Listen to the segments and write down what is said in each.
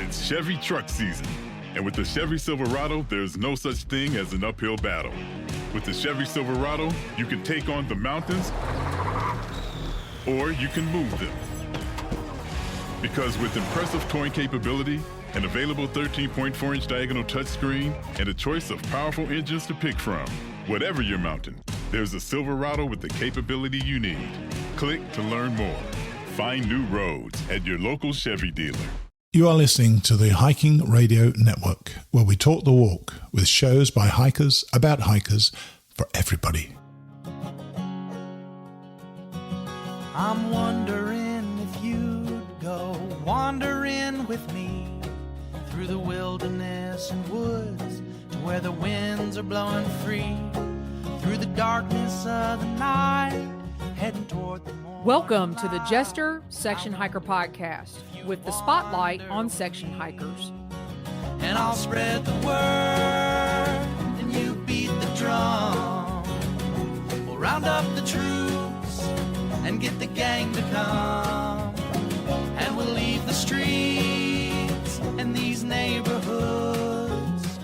It's Chevy truck season. And with the Chevy Silverado, there's no such thing as an uphill battle. With the Chevy Silverado, you can take on the mountains or you can move them. Because with impressive towing capability, an available 13.4-inch diagonal touchscreen, and a choice of powerful engines to pick from, whatever your mountain, there's a Silverado with the capability you need. Click to learn more. Find new roads at your local Chevy dealer. You are listening to the Hiking Radio Network, where we talk the walk with shows by hikers, about hikers, for everybody. I'm wondering if you'd go wandering with me through the wilderness and woods to where the winds are blowing free, through the darkness of the night, heading toward the morning. Welcome to the Jester Section Hiker Podcast with the spotlight on section hikers. And I'll spread the word and you beat the drum. We'll round up the troops and get the gang to come, and we'll leave the streets and these neighborhoods,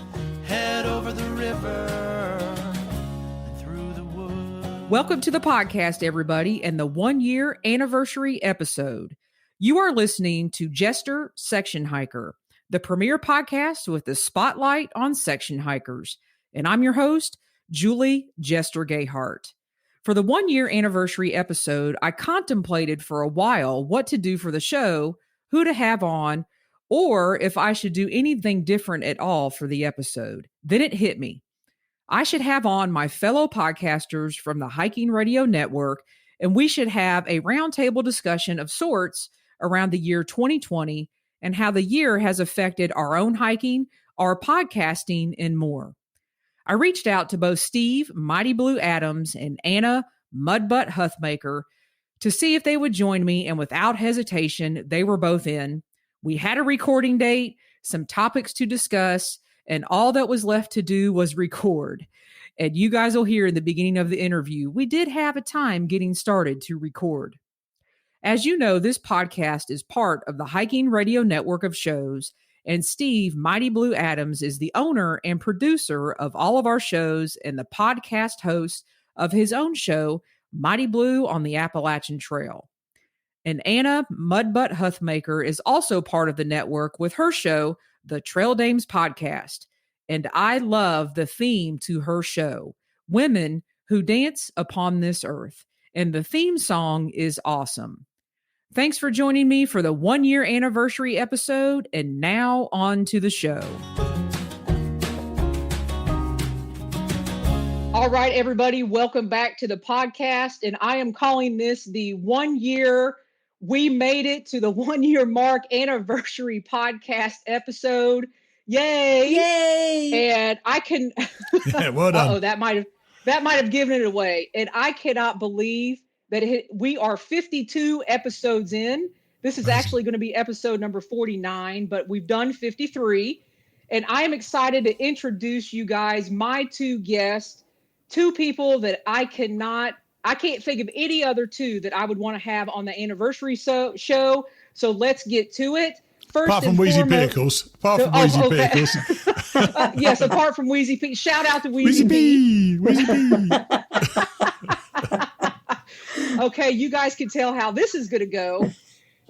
head over the river and through the woods. Welcome to the podcast, everybody, and the 1-year anniversary episode. You are listening to Jester Section Hiker, the premier podcast with the spotlight on section hikers. And I'm your host, Julie Jester Gayhart. For the 1-year anniversary episode, I contemplated for a while what to do for the show, who to have on, or if I should do anything different at all for the episode. Then it hit me. I should have on my fellow podcasters from the Hiking Radio Network, and we should have a roundtable discussion of sorts around the year 2020 and how the year has affected our own hiking, our podcasting, and more. I reached out to both Steve Mighty Blue Adams and Anna Mudbutt Huthmaker to see if they would join me, and without hesitation, they were both in. We had a recording date, some topics to discuss, and all that was left to do was record. And you guys will hear in the beginning of the interview, we did have a time getting started to record. As you know, this podcast is part of the Hiking Radio Network of shows, and Steve Mighty Blue Adams is the owner and producer of all of our shows and the podcast host of his own show, Mighty Blue on the Appalachian Trail. And Anna Mudbutt Huthmaker is also part of the network with her show, the Trail Dames Podcast. And I love the theme to her show, Women Who Dance Upon This Earth. And the theme song is awesome. Thanks for joining me for the 1-year anniversary episode, and now on to the show. All right, everybody, welcome back to the podcast, and I am calling this the 1-year, we made it to the 1-year mark anniversary podcast episode. Yay! Yay! And I can, Yeah, well done. Uh-oh, that might have given it away, and I cannot believe that we are 52 episodes in. This is actually going to be episode number 49, but we've done 53. And I am excited to introduce you guys, my two guests, two people that I can't think of any other two that I would want to have on the anniversary show. So let's get to it. First, apart from Wheezy Pickles. Pickles. Yes, apart from Wheezy P. Shout out to Wheezy P. Wheezy P. Okay, you guys can tell how this is going to go.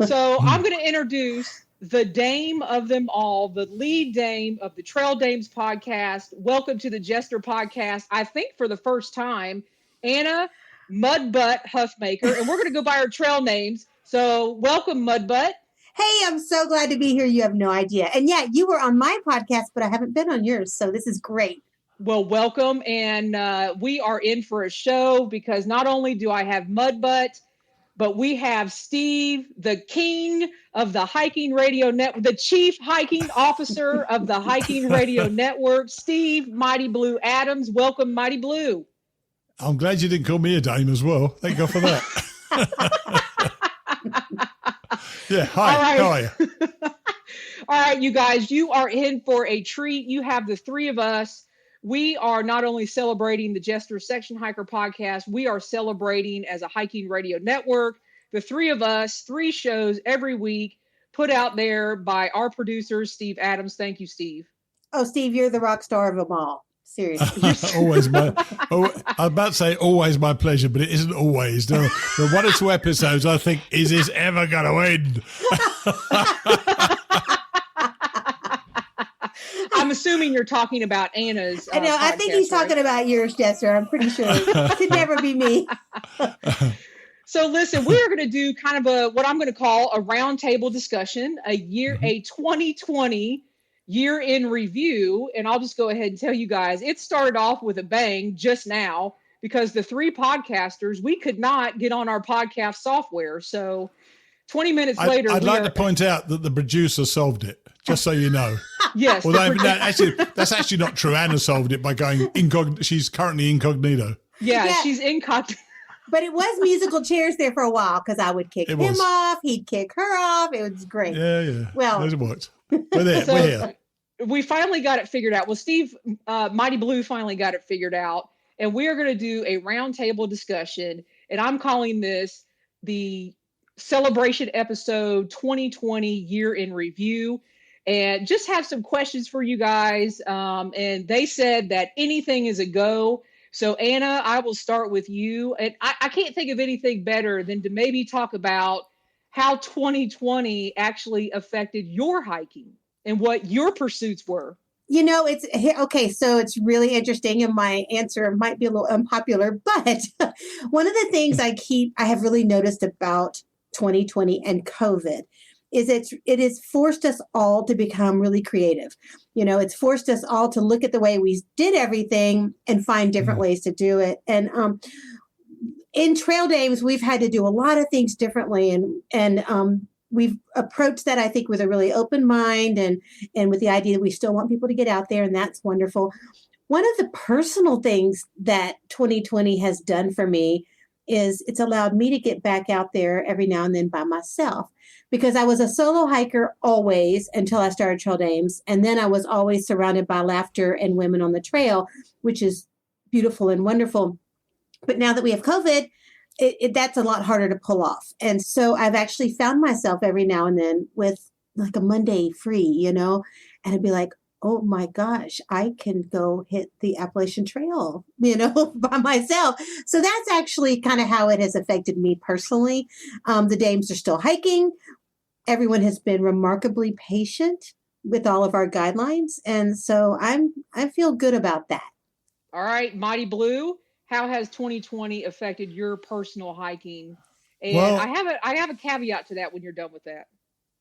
So I'm going to introduce the dame of them all, the lead dame of the Trail Dames podcast. Welcome to the Jester podcast. I think for the first time, Anna Mudbutt Huthmaker, and we're going to go by our trail names. So welcome, Mudbutt. Hey, I'm so glad to be here. You have no idea. And yeah, you were on my podcast, but I haven't been on yours. So this is great. Well, welcome. And we are in for a show because not only do I have Mudbutt, but we have Steve, the king of the Hiking Radio Network, the chief hiking officer of the Hiking Radio Network, Steve Mighty Blue Adams. Welcome, Mighty Blue. I'm glad you didn't call me a dame as well. Thank God for that. Yeah, hi. All right. How are you? All right, you guys, you are in for a treat. You have the three of us. We are not only celebrating the Jester Section Hiker podcast, we are celebrating as a hiking radio network. The three of us, 3 shows every week, put out there by our producer, Steve Adams. Thank you, Steve. Oh, Steve, you're the rock star of them all. Seriously. Always I'm about to say always my pleasure, but it isn't always. There are one or two episodes I think, is this ever going to end? I'm assuming you're talking about Anna's. I know. I think he's talking about yours, Jester. I'm pretty sure it could never be me. So listen, we are going to do kind of what I'm going to call a roundtable discussion, a 2020 year in review. And I'll just go ahead and tell you guys, it started off with a bang just now because the three podcasters, we could not get on our podcast software. So 20 minutes later. I'd like to point out that the producer solved it, just so you know. Yes. Although that's actually not true. Anna solved it by going incognito. She's currently incognito. Yeah, she's incognito. But it was musical chairs there for a while because I would kick him off. He'd kick her off. It was great. Yeah. Well, it worked. We're there. We're here. We finally got it figured out. Well, Steve, Mighty Blue finally got it figured out. And we are going to do a roundtable discussion. And I'm calling this the celebration episode 2020 year in review. And just have some questions for you guys. And they said that anything is a go. So Anna, I will start with you. And I can't think of anything better than to maybe talk about how 2020 actually affected your hiking and what your pursuits were. You know, it's okay. So it's really interesting. And my answer might be a little unpopular, but one of the things I have really noticed about 2020 and COVID is it has forced us all to become really creative. You know, it's forced us all to look at the way we did everything and find different ways to do it. And in Trail Dames, we've had to do a lot of things differently, and we've approached that, I think, with a really open mind and with the idea that we still want people to get out there, and that's wonderful. One of the personal things that 2020 has done for me is it's allowed me to get back out there every now and then by myself, because I was a solo hiker always until I started Trail Dames. And then I was always surrounded by laughter and women on the trail, which is beautiful and wonderful. But now that we have COVID, that's a lot harder to pull off. And so I've actually found myself every now and then with like a Monday free, you know, and I'd be like, oh my gosh, I can go hit the Appalachian Trail, you know, by myself. So that's actually kind of how it has affected me personally. The dames are still hiking. Everyone has been remarkably patient with all of our guidelines. And so I feel good about that. All right, Mighty Blue, how has 2020 affected your personal hiking? And well, I have a caveat to that when you're done with that.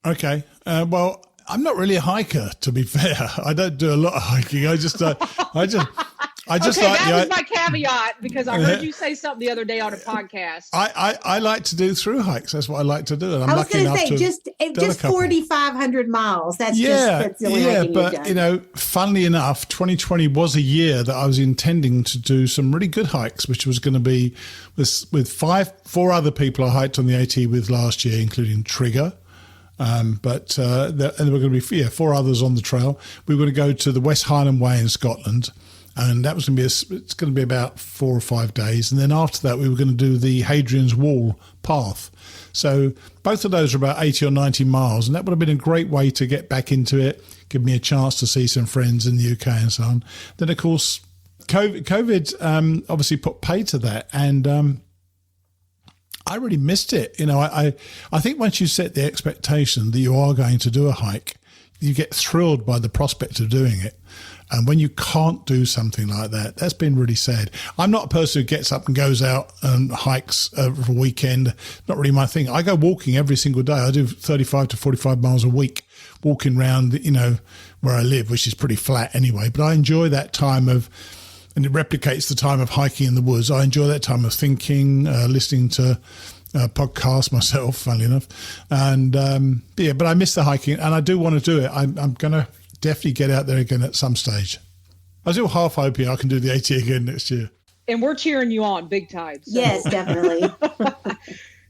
Okay. Well, I'm not really a hiker, to be fair. I don't do a lot of hiking. I just okay, like, that was my caveat, because I heard you say something the other day on a podcast. I like to do through hikes. That's what I like to do. And I'm I was going to say just 4,500 miles. That's that's the only hiking you've done. You know, funnily enough, 2020 was a year that I was intending to do some really good hikes, which was going to be with four other people I hiked on the AT with last year, including Trigger. And there were going to be four others on the trail. We were going to go to the West Highland Way in Scotland, and that was going to be about 4 or 5 days. And then after that, we were going to do the Hadrian's Wall path. So both of those are about 80 or 90 miles, and that would have been a great way to get back into it, give me a chance to see some friends in the UK and so on. Then, of course, COVID obviously put pay to that, and I really missed it. You know, I think once you set the expectation that you are going to do a hike, you get thrilled by the prospect of doing it. And when you can't do something like that, that's been really sad. I'm not a person who gets up and goes out and hikes for a weekend. Not really my thing. I go walking every single day. I do 35 to 45 miles a week, walking around, you know, where I live, which is pretty flat anyway. But I enjoy that time and it replicates the time of hiking in the woods. I enjoy that time of thinking, listening to podcasts myself, funnily enough. And but I miss the hiking, and I do want to do it. I'm going to definitely get out there again at some stage. I still half hoping I can do the AT again next year. And we're cheering you on big time. So. Yes, definitely.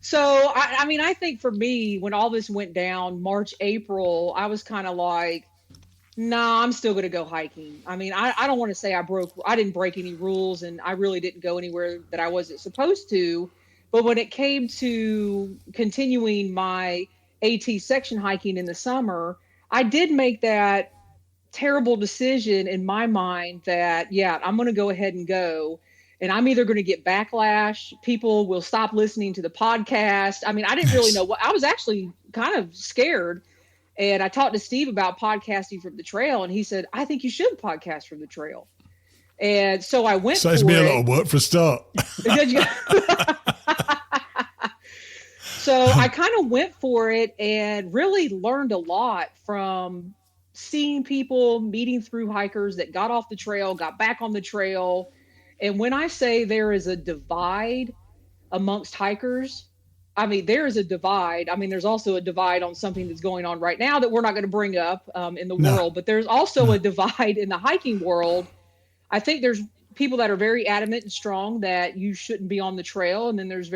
So, I mean, I think for me, when all this went down, March, April, I was kind of like, nah, I'm still going to go hiking. I mean, I don't want to say I didn't break any rules, and I really didn't go anywhere that I wasn't supposed to. But when it came to continuing my AT section hiking in the summer, I did make that terrible decision in my mind that, yeah, I'm going to go ahead and go. And I'm either going to get backlash, people will stop listening to the podcast. I mean, I didn't really know what, I was actually kind of scared. And I talked to Steve about podcasting from the trail, and he said, I think you should podcast from the trail. And so I went Saves me a lot of work for a start. So I kind of went for it and really learned a lot from seeing people, meeting through hikers that got off the trail, got back on the trail. And when I say there is a divide amongst hikers, I mean, there is a divide. I mean, there's also a divide on something that's going on right now that we're not going to bring up in the world, but there's also a divide in the hiking world. I think there's people that are very adamant and strong that you shouldn't be on the trail. And then there's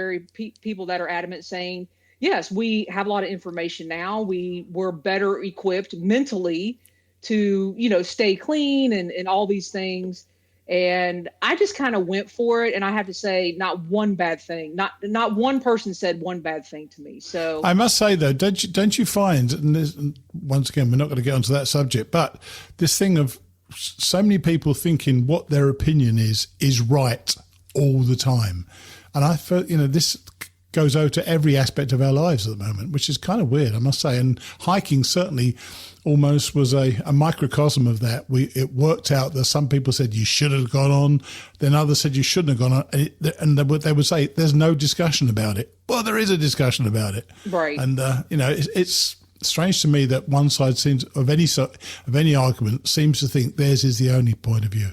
people that are adamant saying, yes, we have a lot of information now. We're better equipped mentally to, stay clean and all these things. And I just kind of went for it. And I have to say, not one bad thing, not one person said one bad thing to me. So I must say though, don't you find, and once again, we're not going to get onto that subject, but this thing of so many people thinking what their opinion is right all the time. And I feel, this goes over to every aspect of our lives at the moment, which is kind of weird, I must say. And hiking certainly almost was a microcosm of that. It worked out that some people said you should have gone on, then others said you shouldn't have gone on, and they would say there's no discussion about it. Well, there is a discussion about it, right? And it's strange to me that one side seems of any argument seems to think theirs is the only point of view.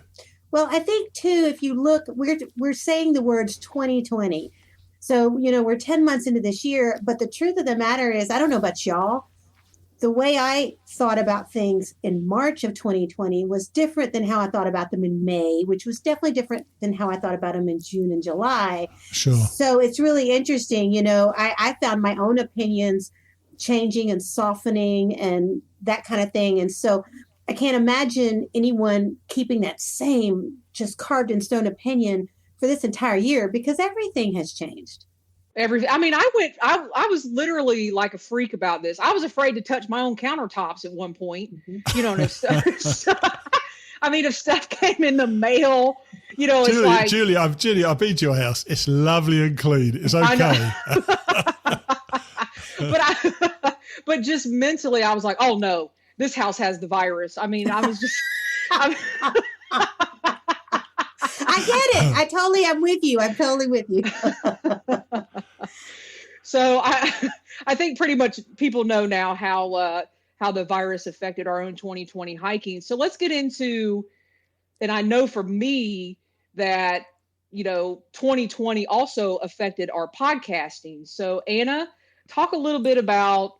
Well, I think too, if you look, we're saying the words 2020. So, we're 10 months into this year, but the truth of the matter is, I don't know about y'all, the way I thought about things in March of 2020 was different than how I thought about them in May, which was definitely different than how I thought about them in June and July. Sure. So it's really interesting. I found my own opinions changing and softening and that kind of thing. And so I can't imagine anyone keeping that same just carved in stone opinion for this entire year, because everything has changed. I mean, I was literally like a freak about this. I was afraid to touch my own countertops at one point, if stuff came in the mail, it's like, Julie, I've been to your house. It's lovely and clean. It's okay. But just mentally, I was like, oh no, this house has the virus. I mean, I was just, I get it. I'm with you. I'm totally with you. So I think pretty much people know now how the virus affected our own 2020 hiking. So let's get into, and I know for me that, 2020 also affected our podcasting. So Anna, talk a little bit about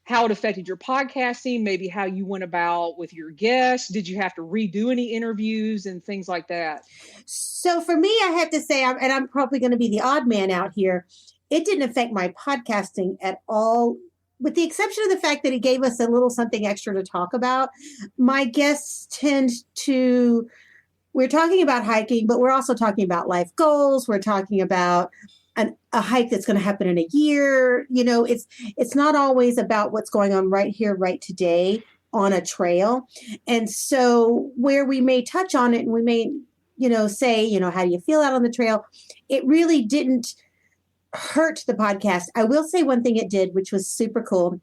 how it affected your podcasting, maybe how you went about with your guests. Did you have to redo any interviews and things like that? So for me, I have to say, and I'm probably going to be the odd man out here, it didn't affect my podcasting at all, with the exception of the fact that it gave us a little something extra to talk about. My guests tend to, we're talking about hiking, but we're also talking about life goals. We're talking about a hike that's going to happen in a year. It's not always about what's going on right here, right today on a trail. And so where we may touch on it and we may, say, how do you feel out on the trail? It really didn't hurt the podcast. I will say one thing it did, which was super cool.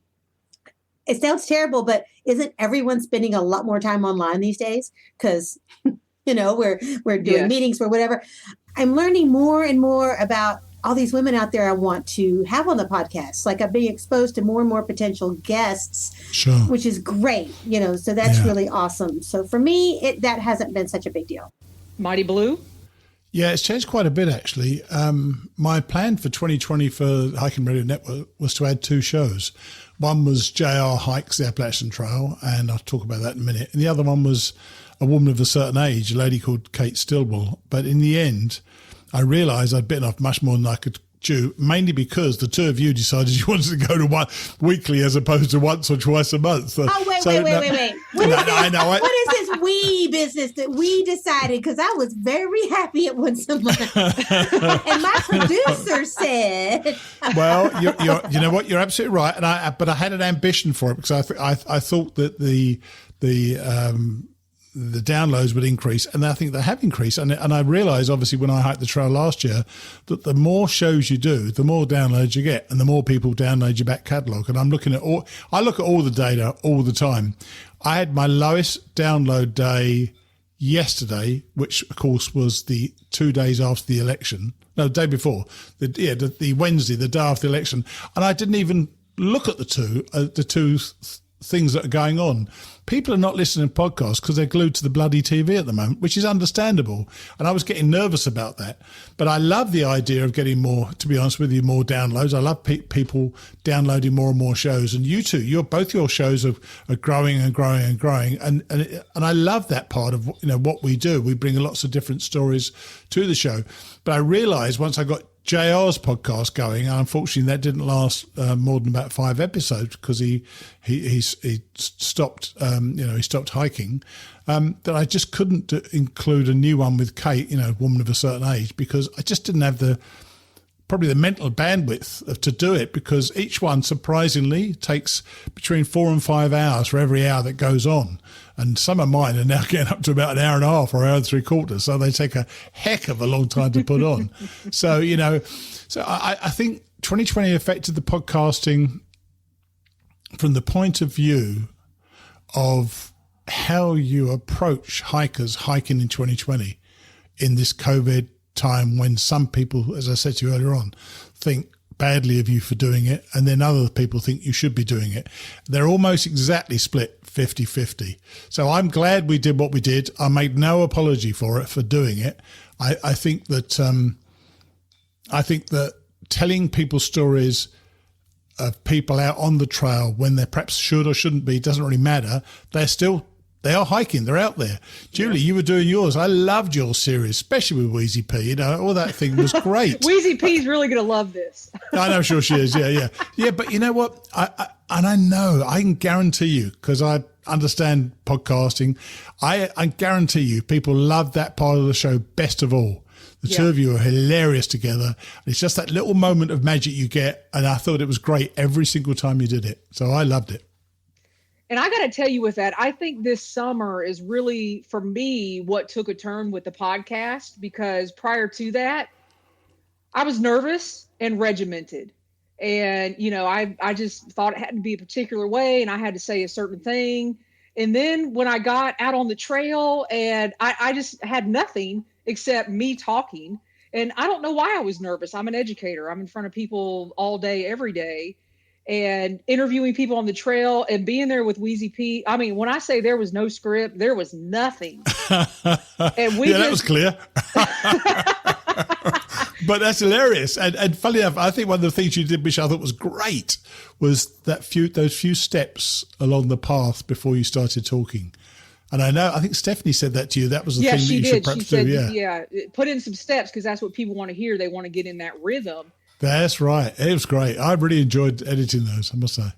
It sounds terrible, but isn't everyone spending a lot more time online these days? Because, we're doing meetings for whatever. I'm learning more and more about all these women out there I want to have on the podcast. Like, I'm being exposed to more and more potential guests, sure, which is great, so that's really awesome. So for me, that hasn't been such a big deal. Mighty Blue? Yeah, it's changed quite a bit, actually. My plan for 2020 for Hiking Radio Network was to add 2 shows. One was JR Hikes the Appalachian Trail, and I'll talk about that in a minute. And the other one was a woman of a certain age, a lady called Kate Stillwell. But in the end, I realized I'd bitten off much more than I could due mainly because the two of you decided you wanted to go to one weekly as opposed to once or twice a month. Wait. What is this we business that we decided? Because I was very happy at once a month. And my producer said... Well, you know what? You're absolutely right. But I had an ambition for it because I thought that the downloads would increase, and I think they have increased. And I realised, obviously, when I hiked the trail last year, that the more shows you do, the more downloads you get, and the more people download your back catalogue. And I look at all the data all the time. I had my lowest download day yesterday, which of course was the 2 days after the election. No, the day before. The Wednesday, the day after the election, and I didn't even look at the two things that are going on. People are not listening to podcasts because they're glued to the bloody TV at the moment, which is understandable. And I was getting nervous about that. But I love the idea of getting more, to be honest with you, more downloads. I love people downloading more and more shows. And you too, both your shows are growing and growing and growing. And I love that part of what we do. We bring lots of different stories to the show. But I realized once I got JR's podcast going, and unfortunately that didn't last more than about 5 episodes because he stopped he stopped hiking, that I just couldn't include a new one with Kate, a woman of a certain age, because I just didn't have probably the mental bandwidth to do it, because each one surprisingly takes between 4 and 5 hours for every hour that goes on. And some of mine are now getting up to about an hour and a half or hour and 3/4. So they take a heck of a long time to put on. So I think 2020 affected the podcasting from the point of view of how you approach hikers hiking in 2020 in this COVID time, when some people, as I said to you earlier on, think badly of you for doing it, and then other people think you should be doing it. They're almost exactly split 50-50. So I'm glad we did what we did. I made no apology for doing it. I think that telling people stories of people out on the trail when they perhaps should or shouldn't be doesn't really matter. They are hiking. They're out there. Julie, you were doing yours. I loved your series, especially with Wheezy P. All that thing was great. Wheezy P's really going to love this. I know, sure she is. Yeah. But you know what? I know, I can guarantee you, because I understand podcasting, I guarantee you people love that part of the show best of all. The two of you are hilarious together. It's just that little moment of magic you get, and I thought it was great every single time you did it. So I loved it. And I got to tell you with that, I think this summer is really, for me, what took a turn with the podcast, because prior to that, I was nervous and regimented. And, I just thought it had to be a particular way, and I had to say a certain thing. And then when I got out on the trail, and I just had nothing except me talking. And I don't know why I was nervous. I'm an educator. I'm in front of people all day, every day, and interviewing people on the trail and being there with Wheezy P. I mean, when I say there was no script, there was nothing. And that was clear. But that's hilarious. And funny enough, I think one of the things you did, which I thought was great, was those few steps along the path before you started talking. And I think Stephanie said that to you. That was the thing that you should perhaps do. Yeah, put in some steps, because that's what people want to hear. They want to get in that rhythm. That's right. It was great. I really enjoyed editing those, I must say.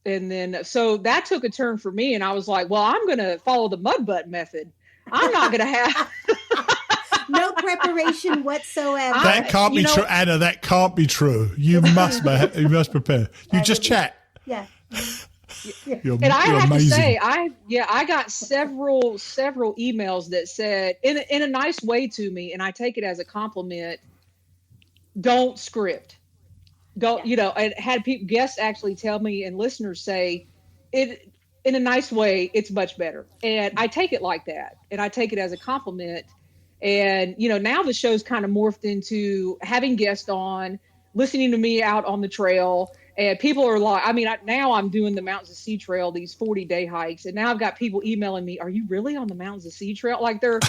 And then, so that took a turn for me, and I was like, well, I'm going to follow the mud butt method. I'm not going to have no preparation whatsoever. That can't be true, Anna. That can't be true. You must prepare. You just chat. Yeah. You're I have amazing. to say, I got several emails that said, in a nice way to me, and I take it as a compliment, don't script. Don't, and had guests actually tell me, and listeners say it in a nice way, it's much better. And I take it like that. And I take it as a compliment. And, now the show's kind of morphed into having guests on, listening to me out on the trail. And people are like, now I'm doing the Mountains of Sea Trail, these 40-day hikes. And now I've got people emailing me, are you really on the Mountains of Sea Trail? Like they're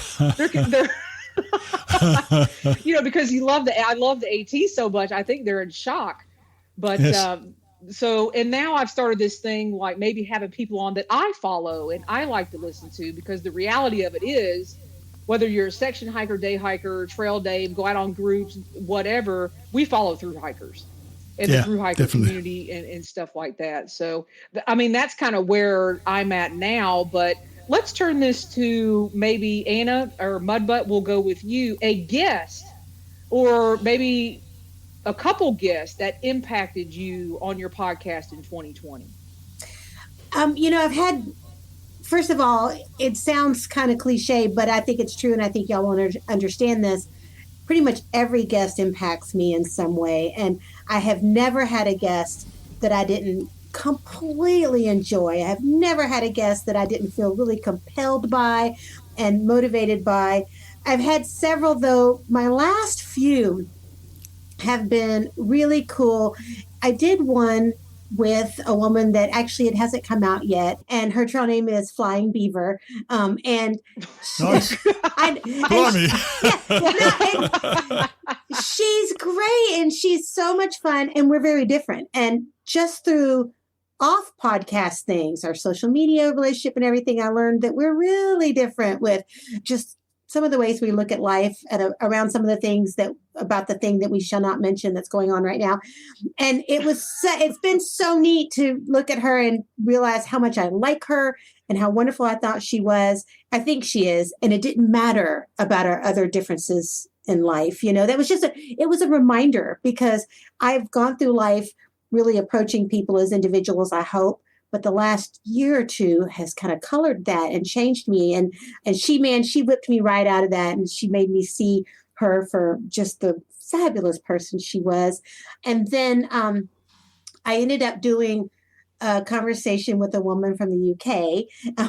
because I love the AT so much. I think they're in shock. But yes. And now I've started this thing, like maybe having people on that I follow and I like to listen to, because the reality of it is whether you're a section hiker, day hiker, trail Dave, go out on groups, whatever, we follow through hikers and the through hiker community and stuff like that. So, I mean, that's kind of where I'm at now, but let's turn this to maybe Anna or Mudbutt. We'll go with you, a guest or maybe a couple guests that impacted you on your podcast in 2020. I've had, first of all, it sounds kind of cliche, but I think it's true. And I think y'all will understand this. Pretty much every guest impacts me in some way. And I have never had a guest that I didn't completely enjoy. I have never had a guest that I didn't feel really compelled by and motivated by. I've had several, though. My last few have been really cool. I did one with a woman that actually it hasn't come out yet, and her trail name is Flying Beaver. And nice. She's great, and she's so much fun, and we're very different. And just through off podcast things, our social media relationship and everything, I learned that we're really different with just some of the ways we look at life around some of the things about the thing that we shall not mention that's going on right now. And it's been so neat to look at her and realize how much I like her and how wonderful I thought she was. I think she is. And it didn't matter about our other differences in life. That was it was a reminder, because I've gone through life really approaching people as individuals, I hope. But the last year or two has kind of colored that and changed me. And she whipped me right out of that. And she made me see her for just the fabulous person she was. And then I ended up doing a conversation with a woman from the UK.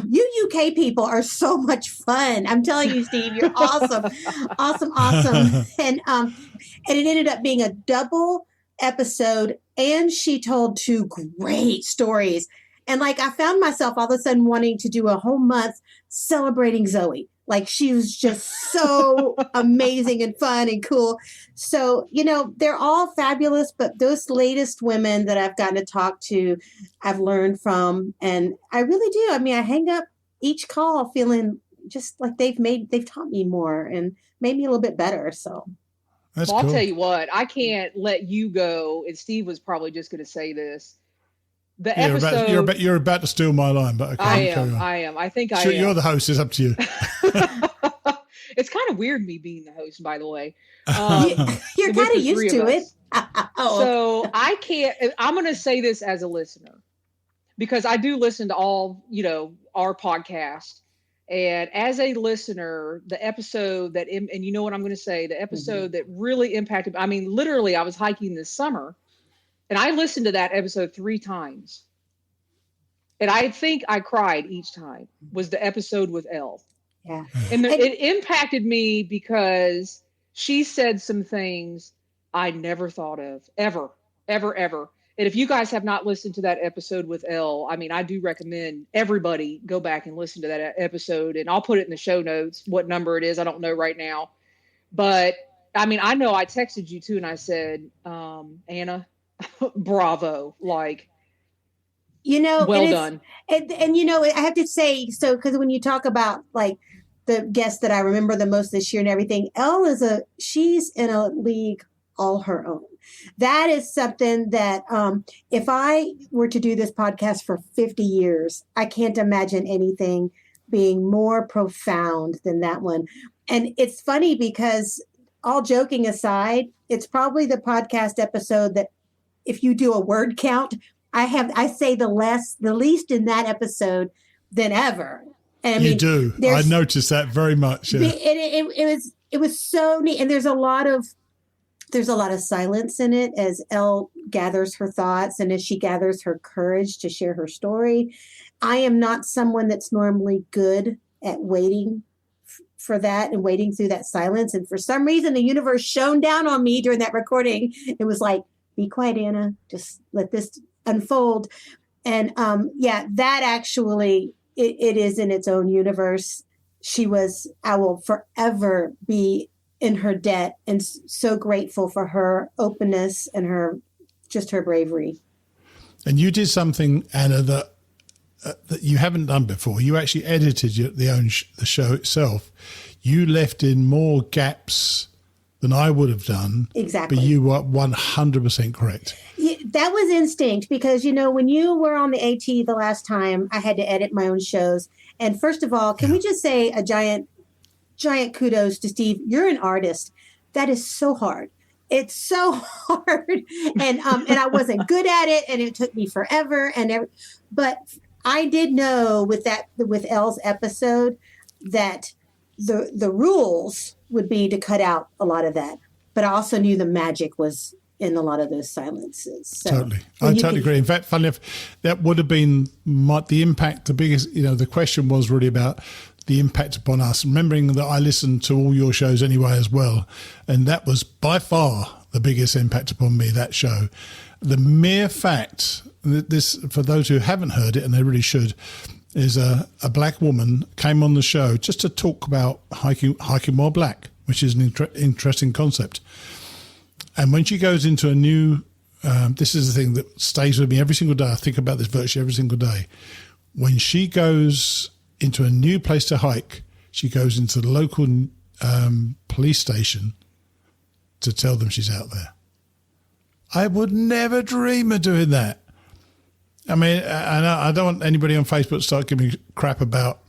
You UK people are so much fun. I'm telling you, Steve, you're awesome. awesome. And it ended up being a double episode. And she told two great stories. And I found myself all of a sudden wanting to do a whole month celebrating Zoe. She was just so amazing and fun and cool. So, they're all fabulous, but those latest women that I've gotten to talk to, I've learned from. And I really do. I mean, I hang up each call feeling just like they've taught me more and made me a little bit better. So. That's cool. I'll tell you what, I can't let you go. And Steve was probably just going to say this. The episode you're about to steal my line, but okay, I am. I think I am. You're the host. It's up to you. It's kind of weird me being the host, by the way. You're kind of used to it. So I can't. I'm going to say this as a listener, because I do listen to all our podcast, and as a listener, the episode that and you know what I'm going to say, the episode that really impacted. I mean, literally, I was hiking this summer. And I listened to that episode 3 times. And I think I cried each time, was the episode with Elle. Yeah. And it impacted me because she said some things I never thought of, ever. And if you guys have not listened to that episode with Elle, I mean, I do recommend everybody go back and listen to that episode. And I'll put it in the show notes, what number it is. I don't know right now. But, I mean, I know I texted you too, and I said, Anna, bravo, well done. And I have to say, so because when you talk about the guests that I remember the most this year and everything, Elle she's in a league all her own. That is something that if I were to do this podcast for 50 years, I can't imagine anything being more profound than that one. And it's funny because, all joking aside, it's probably the podcast episode that, if you do a word count, I say the least in that episode than ever. And you do. I noticed that very much. Yeah. It was so neat, and there's a lot of silence in it as Elle gathers her thoughts and as she gathers her courage to share her story. I am not someone that's normally good at waiting for that and waiting through that silence. And for some reason, the universe shone down on me during that recording. It was like, be quiet, Anna. Just let this unfold. And that actually, it is in its own universe. I will forever be in her debt and so grateful for her openness and her bravery. And you did something, Anna, that that you haven't done before. You actually edited the show itself. You left in more gaps than I would have done. Exactly. But you were 100% correct. Yeah, that was instinct because, when you were on the AT the last time, I had to edit my own shows. And first of all, can we just say a giant kudos to Steve? You're an artist. That is so hard. It's so hard. And I wasn't good at it, and it took me forever. But I did know with Elle's episode that the rules would be to cut out a lot of that. But I also knew the magic was in a lot of those silences. So, totally. I totally agree. In fact, funny enough, that would have been the impact, the biggest, the question was really about the impact upon us. Remembering that I listened to all your shows anyway as well. And that was by far the biggest impact upon me, that show. The mere fact, this, for those who haven't heard it, and they really should, is a black woman came on the show just to talk about hiking while black, which is an interesting concept. And when she goes into a new, this is the thing that stays with me every single day. I think about this virtually every single day. When she goes into a new place to hike, she goes into the local police station to tell them she's out there. I would never dream of doing that. I mean, I don't want anybody on Facebook to start giving me crap about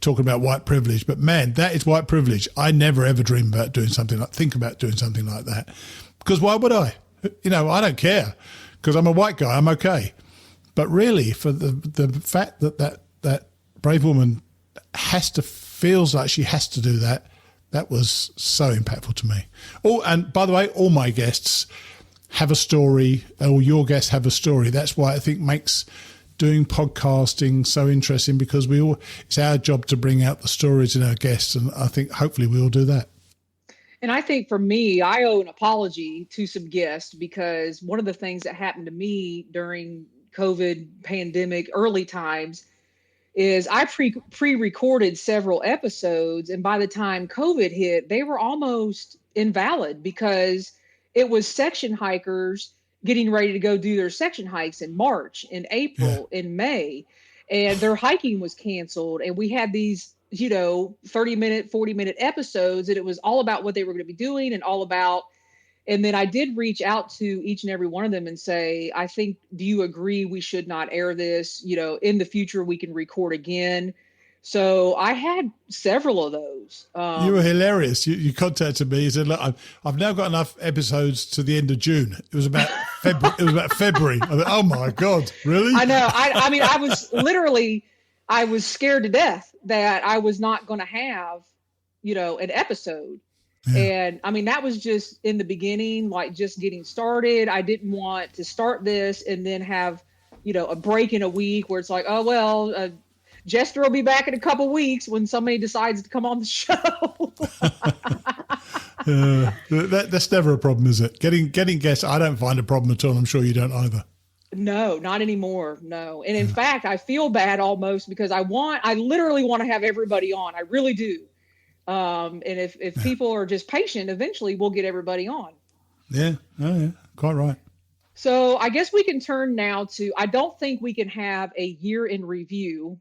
talking about white privilege, but man, that is white privilege. I never ever think about doing something like that, because why would I? I don't care, because I'm a white guy. I'm okay. But really, for the fact that brave woman feels like she has to do that, that was so impactful to me. Oh, and by the way, all my guests have a story, or your guests have a story. That's why I think makes doing podcasting so interesting, because it's our job to bring out the stories in our guests, and I think hopefully we'll do that. And I think for me, I owe an apology to some guests, because one of the things that happened to me during COVID pandemic early times is I pre-recorded several episodes, and by the time COVID hit, they were almost invalid, because it was section hikers getting ready to go do their section hikes in March, in April, in May, and their hiking was canceled. And we had these, 30-minute, 40-minute episodes, and it was all about what they were going to be doing and then I did reach out to each and every one of them and say, do you agree we should not air this? In the future, we can record again. So I had several of those. You were hilarious. You contacted me. You said, "Look, I've now got enough episodes to the end of June." It was about February. I thought, oh my God, really? I know. I mean, I was scared to death that I was not going to have, an episode. Yeah. And I mean, that was just in the beginning, like just getting started. I didn't want to start this and then have, a break in a week where it's like, oh, well, Jester will be back in a couple weeks when somebody decides to come on the show. That's never a problem, is it? Getting guests, I don't find a problem at all. I'm sure you don't either. No, not anymore. No. And in fact, I feel bad almost, because I literally want to have everybody on. I really do. And if people are just patient, eventually we'll get everybody on. Yeah. Oh, yeah. Quite right. So I guess we can turn now to, I don't think we can have a year in review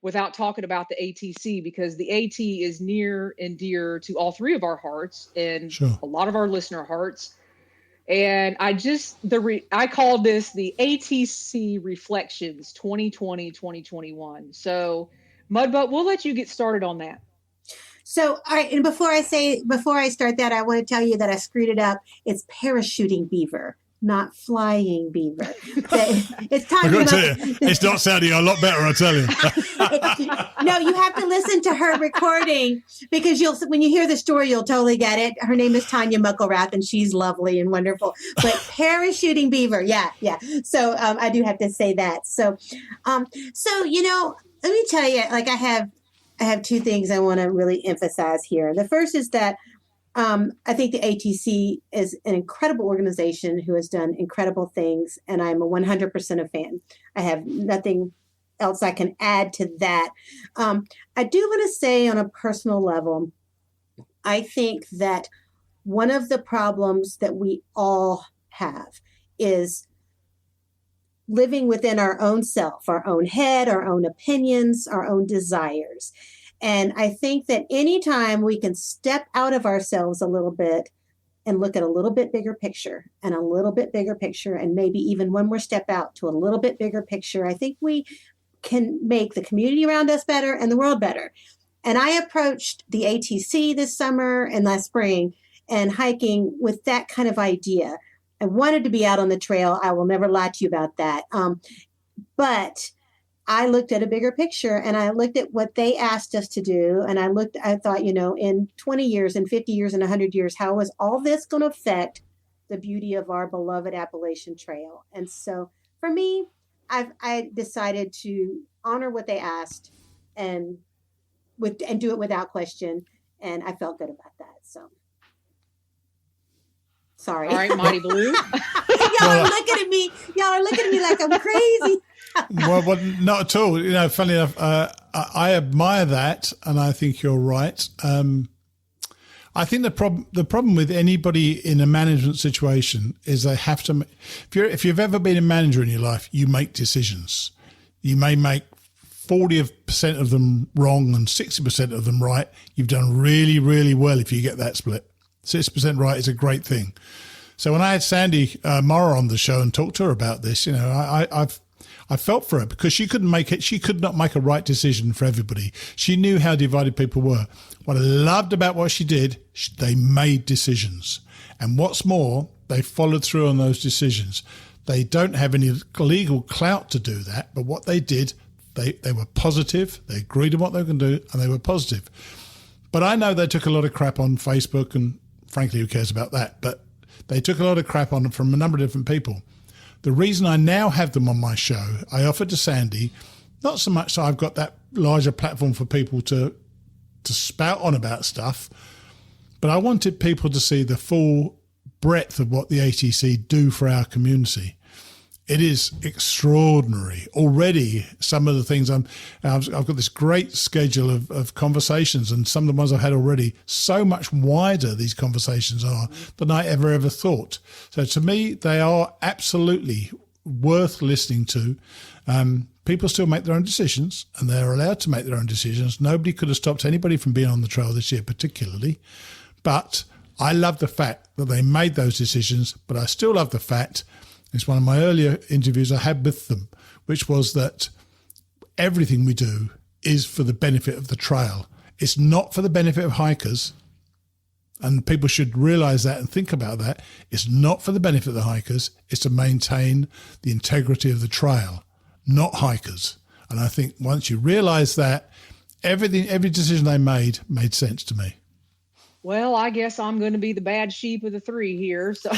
without talking about the ATC, because the AT is near and dear to all three of our hearts and a lot of our listener hearts. And I called this the ATC Reflections 2020-2021. So Mudbutt, we'll let you get started on that. So, all right, and before I start that, I want to tell you that I screwed it up. It's parachuting beaver, not flying beaver. It's time. I got to tell you, it's not sounding a lot better, I tell you. No, you have to listen to her recording, because when you hear the story, you'll totally get it. Her name is Tanya Mucklerath, and she's lovely and wonderful. But parachuting beaver, yeah. So I do have to say that. So let me tell you, like I have two things I want to really emphasize here. The first is that I think the ATC is an incredible organization who has done incredible things, and I'm a 100% a fan. I have nothing else I can add to that. I do want to say on a personal level, I think that one of the problems that we all have is living within our own self, our own head, our own opinions, our own desires. And I think that anytime we can step out of ourselves a little bit and look at a little bit bigger picture and a little bit bigger picture, and maybe even one more step out to a little bit bigger picture, I think we can make the community around us better and the world better. And I approached the ATC this summer and last spring and hiking with that kind of idea. I wanted to be out on the trail. I will never lie to you about that. But I looked at a bigger picture and I looked at what they asked us to do. And I thought, in 20 years and 50 years and 100 years, how is all this going to affect the beauty of our beloved Appalachian Trail? And so for me, I decided to honor what they asked and do it without question. And I felt good about that. So sorry. All right, Mighty Blue. Y'all are looking at me. Y'all are looking at me like I'm crazy. Well, not at all. Funny enough, I admire that, and I think you're right. I think the problem with anybody in a management situation is they have to. If you've ever been a manager in your life, you make decisions. You may make 40% of them wrong and 60% of them right. You've done really, really well if you get that split. 60% right is a great thing. So when I had Sandy Morrow on the show and talked to her about this, I felt for her because she couldn't make it. She could not make a right decision for everybody. She knew how divided people were. What I loved about what she did, they made decisions. And what's more, they followed through on those decisions. They don't have any legal clout to do that, but what they did, they were positive. They agreed on what they were going to do, and they were positive. But I know they took a lot of crap on Facebook, and frankly, who cares about that? But they took a lot of crap on it from a number of different people. The reason I now have them on my show, I offered to Sandy, not so much so I've got that larger platform for people to spout on about stuff, but I wanted people to see the full breadth of what the ATC do for our community. It is extraordinary. Already, some of the things I've got this great schedule of conversations, and some of the ones I've had already, so much wider these conversations are than I ever thought. So to me, they are absolutely worth listening to. People still make their own decisions, and they're allowed to make their own decisions. Nobody could have stopped anybody from being on the trail this year particularly. But I love the fact that they made those decisions, but I still love the fact, it's one of my earlier interviews I had with them, which was that everything we do is for the benefit of the trail. It's not for the benefit of hikers. And people should realize that and think about that. It's not for the benefit of the hikers. It's to maintain the integrity of the trail, not hikers. And I think once you realize that, every decision they made sense to me. Well, I guess I'm going to be the bad sheep of the three here. So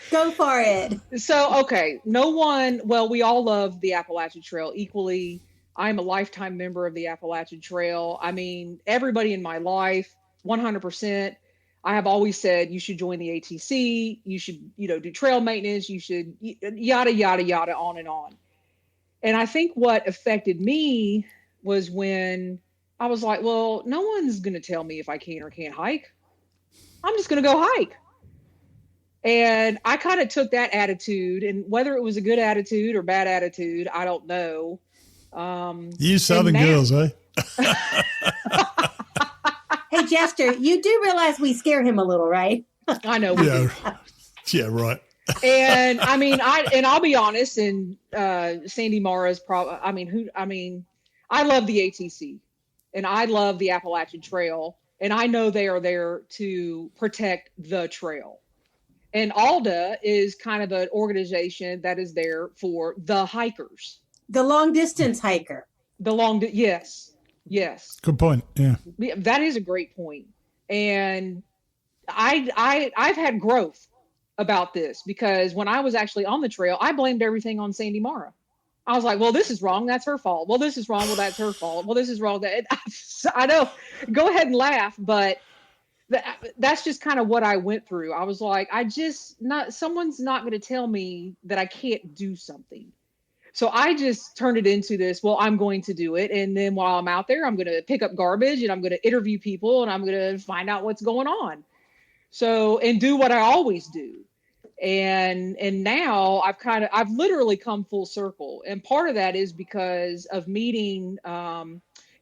Go for it. So, okay. We all love the Appalachian Trail equally. I'm a lifetime member of the Appalachian Trail. I mean, everybody in my life, 100%. I have always said you should join the ATC. You should, do trail maintenance. You should yada, yada, yada, on and on. And I think what affected me was when I was like, well, no one's going to tell me if I can or can't hike. I'm just going to go hike. And I kind of took that attitude, and whether it was a good attitude or bad attitude, I don't know. You Southern girls, eh? Hey, Jester, you do realize we scare him a little, right? I know. We do. Yeah, right. And I mean, I'll be honest, and Sandy Mara's probably, I love the ATC and I love the Appalachian Trail, and I know they are there to protect the trail. And ALDA is kind of an organization that is there for the hikers. The long distance hiker. Yes. Good point. Yeah. That is a great point. And I've had growth about this, because when I was actually on the trail, I blamed everything on Sandy Mara. I was like, well, this is wrong. That's her fault. Well, this is wrong. Well, that's her fault. Well, this is wrong. I know. Go ahead and laugh, but that's just kind of what I went through. I was like, someone's not going to tell me that I can't do something. So I just turned it into this, well, I'm going to do it. And then while I'm out there, I'm going to pick up garbage and I'm going to interview people and I'm going to find out what's going on. So, and do what I always do. And now I've literally come full circle. And part of that is because of meeting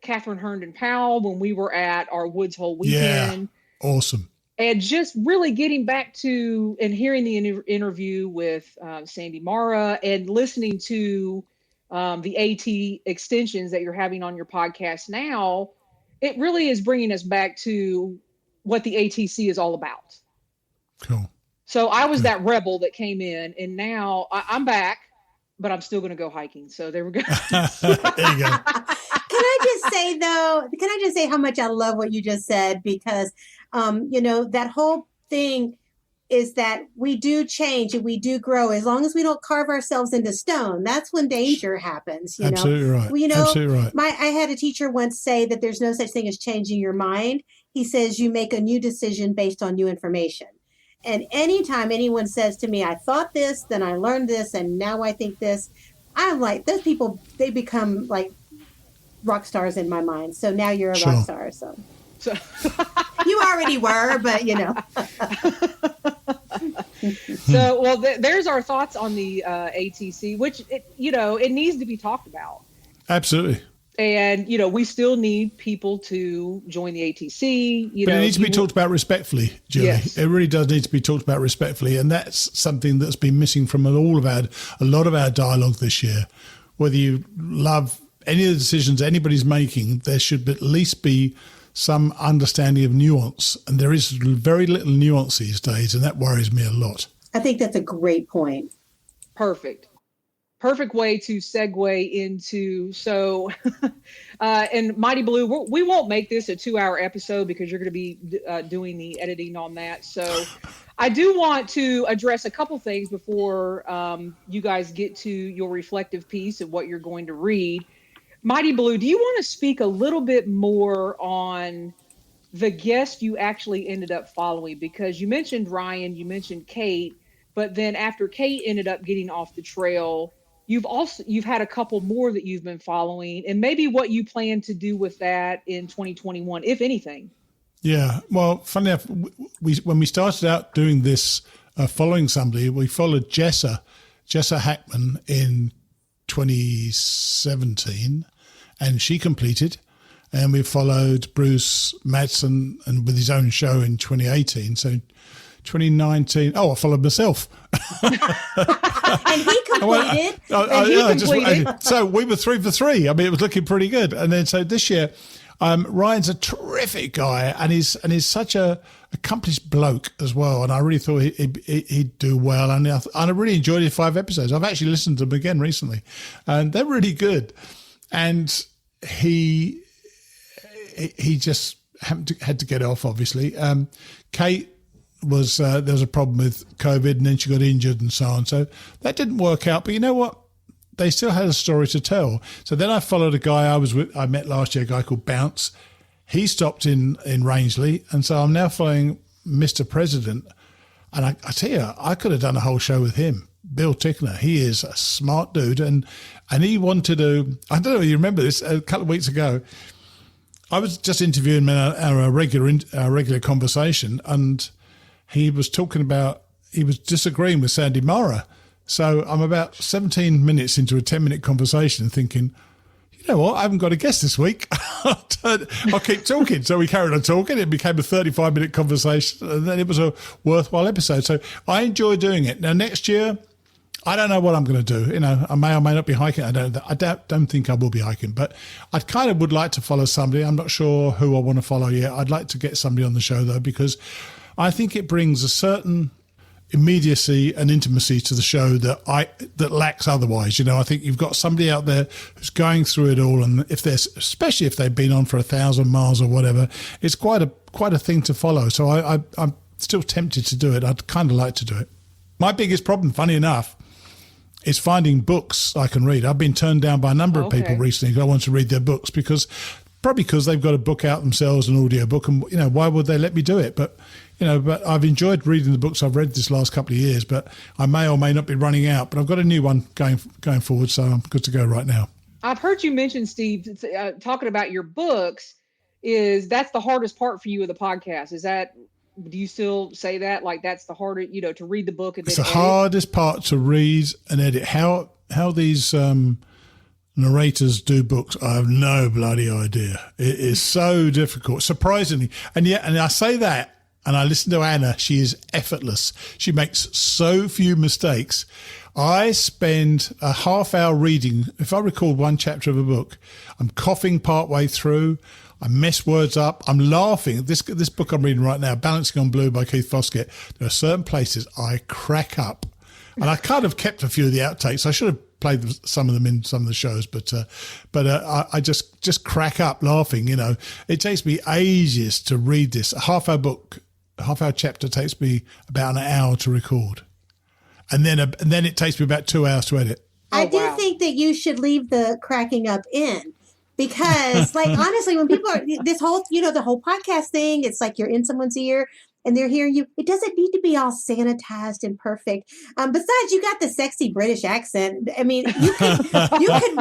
Catherine Herndon Powell when we were at our Woods Hole weekend. Yeah, awesome. And just really getting back to and hearing the interview with Sandy Mara and listening to the AT extensions that you're having on your podcast now, it really is bringing us back to what the ATC is all about. Cool. So I was that rebel that came in, and now I'm back, but I'm still going to go hiking. So there we go. There you go. Can I just say how much I love what you just said? Because, that whole thing is that we do change and we do grow as long as we don't carve ourselves into stone. That's when danger happens. Absolutely right. Absolutely right. I had a teacher once say that there's no such thing as changing your mind. He says you make a new decision based on new information. And anytime anyone says to me, I thought this, then I learned this, and now I think this, I'm like, those people, they become like rock stars in my mind. So now you're a rock star. So you already were, but So, well, there's our thoughts on the ATC, which, it needs to be talked about. Absolutely. And, we still need people to join the ATC. But it needs to be talked about respectfully, Julie. Yes. It really does need to be talked about respectfully. And that's something that's been missing from a lot of our dialogue this year. Whether you love any of the decisions anybody's making, there should at least be some understanding of nuance. And there is very little nuance these days, and that worries me a lot. I think that's a great point. Perfect way to segue into, so, and Mighty Blue, we won't make this a 2-hour episode because you're going to be doing the editing on that. So I do want to address a couple things before you guys get to your reflective piece of what you're going to read. Mighty Blue, do you want to speak a little bit more on the guest you actually ended up following? Because you mentioned Ryan, you mentioned Kate, but then after Kate ended up getting off the trail, you've had a couple more that you've been following, and maybe what you plan to do with that in 2021, if anything. Yeah, well, funny enough, when we started out doing this, following somebody, we followed Jester Hackman in 2017, and she completed. And we followed Bruce Madsen and with his own show in 2018. So 2019, I followed myself. And he completed. So we were 3 for 3. I mean, it was looking pretty good. And then so this year, Ryan's a terrific guy, and he's such a accomplished bloke as well. And I really thought he'd do well. And I really enjoyed his 5 episodes. I've actually listened to them again recently, and they're really good. And he just had to get off, obviously. Kate was there was a problem with COVID, and then she got injured and so on. So that didn't work out. But you know what? They still had a story to tell. So then I followed a guy I met last year, a guy called Bounce. He stopped in Rangeley, and so I'm now following Mr. President. And I tell you, I could have done a whole show with him. Bill Tickner. He is a smart dude, and he wanted to. I don't know if you remember this. A couple of weeks ago, I was just interviewing him in our regular conversation, and he was disagreeing with Sandy Mara. So I'm about 17 minutes into a 10-minute conversation thinking, you know what, I haven't got a guest this week. I'll keep talking. So we carried on talking. It became a 35-minute conversation, and then it was a worthwhile episode. So I enjoy doing it. Now, next year, I don't know what I'm going to do. You know, I may or may not be hiking. I don't think I will be hiking, but I kind of would like to follow somebody. I'm not sure who I want to follow yet. I'd like to get somebody on the show, though, because I think it brings a certain immediacy and intimacy to the show that lacks otherwise. You know, I think you've got somebody out there who's going through it all, and especially if they've been on for 1,000 miles or whatever, it's quite a thing to follow. So I'm still tempted to do it. I'd kind of like to do it. My biggest problem, funny enough, is finding books I can read. I've been turned down by a number of people recently who I want to read their books because they've got a book out themselves, an audio book, and you know, why would they let me do it? But I've enjoyed reading the books I've read this last couple of years, but I may or may not be running out. But I've got a new one going forward, so I'm good to go right now. I've heard you mention, Steve, talking about your books. That's the hardest part for you of the podcast? Is that Do you still say that? Like that's the harder, to read the book and then It's the edit? hardest part to read and edit. How these narrators do books, I have no bloody idea. It is so difficult, surprisingly. And I say that, and I listen to Anna, she is effortless. She makes so few mistakes. I spend a half hour reading. If I record one chapter of a book, I'm coughing partway through. I mess words up. I'm laughing. This book I'm reading right now, Balancing on Blue by Keith Foskett, there are certain places I crack up. And I kind of kept a few of the outtakes. I should have played some of them in some of the shows, but I just crack up laughing. It takes me ages to read this. A half-hour chapter takes me about an hour to record, and then it takes me about 2 hours to edit. I do think that you should leave the cracking up in, because, like, honestly, when people are this whole, the whole podcast thing, it's like you're in someone's ear and they're hearing you. It doesn't need to be all sanitized and perfect. Besides, you got the sexy British accent. I mean, you could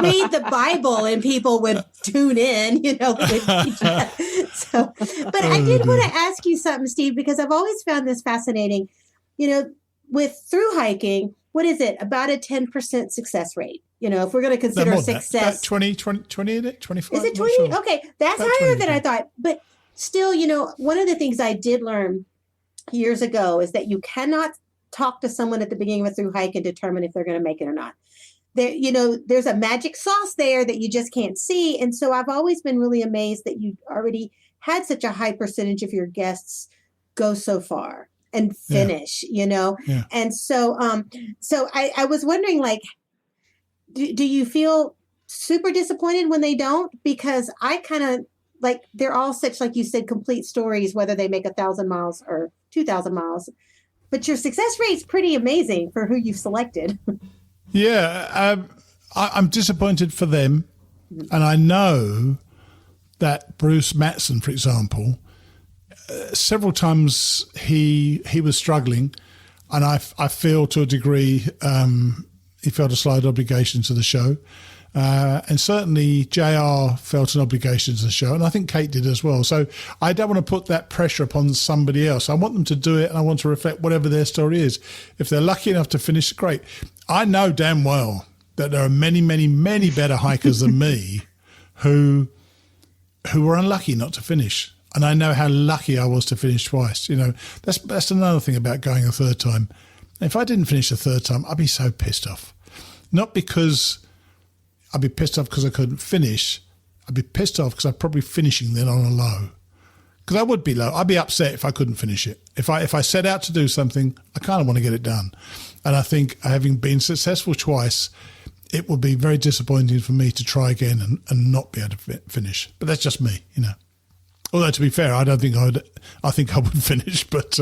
read the Bible and people would tune in, So, but I did want to ask you something, Steve, because I've always found this fascinating. With through hiking, what is it? About a 10% success rate. If we're going to consider success. 20, 25? Is it 20? Sure. Okay. That's about higher 20, than I thought. But still, one of the things I did learn years ago is that you cannot talk to someone at the beginning of a through hike and determine if they're going to make it or not. There's a magic sauce there that you just can't see. And so I've always been really amazed that you already had such a high percentage of your guests go so far and finish, Yeah. And so, I was wondering, like, do you feel super disappointed when they don't? Because I kind of like, they're all such, like you said, complete stories, whether they make 1,000 miles or 2,000 miles, but your success rate's pretty amazing for who you've selected. Yeah. I'm disappointed for them. And I know that Bruce Mattson, for example, several times he was struggling, and I feel to a degree he felt a slight obligation to the show, and certainly JR felt an obligation to the show, and I think Kate did as well. So I don't want to put that pressure upon somebody else. I want them to do it, and I want to reflect whatever their story is. If they're lucky enough to finish, great. I know damn well that there are many, many, many better hikers than me who were unlucky not to finish. And I know how lucky I was to finish twice. That's another thing about going a third time. If I didn't finish the third time, I'd be so pissed off. Not because I'd be pissed off because I couldn't finish. I'd be pissed off because I'm probably finishing then on a low. Because I would be low. I'd be upset if I couldn't finish it. If I set out to do something, I kind of want to get it done. And I think having been successful twice, it would be very disappointing for me to try again and not be able to finish. But that's just me, Although, to be fair, I don't think I would. I think I would finish, but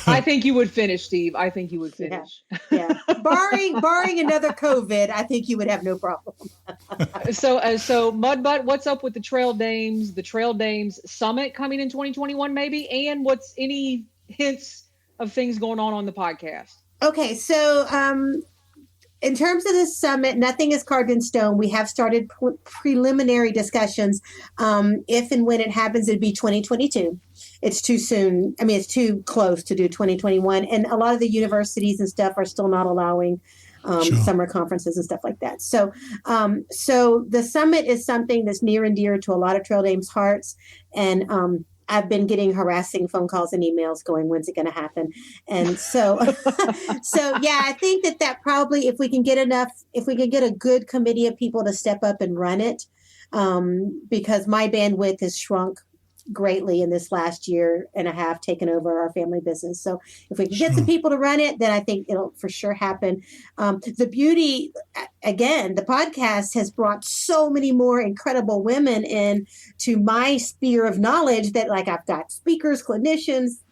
I think you would finish, Steve. I think you would finish. Yeah. barring another COVID, I think you would have no problem. So Mudbutt, what's up with the Trail Dames Summit coming in 2021, maybe? And what's any hints of things going on the podcast? Okay, so in terms of the summit, nothing is carved in stone. We have started preliminary discussions. If and when it happens, it'd be 2022. It's too soon. I mean, it's too close to do 2021. And a lot of the universities and stuff are still not allowing summer conferences and stuff like that. So the summit is something that's near and dear to a lot of Trail Dames' hearts. And I've been getting harassing phone calls and emails going, when's it going to happen? And so, yeah, I think that probably, if we can get a good committee of people to step up and run it, because my bandwidth has shrunk greatly in this last year and a half, taken over our family business. So if we can get some people to run it, then I think it'll for sure happen. The beauty, again, the podcast has brought so many more incredible women in to my sphere of knowledge that, like, I've got speakers, clinicians,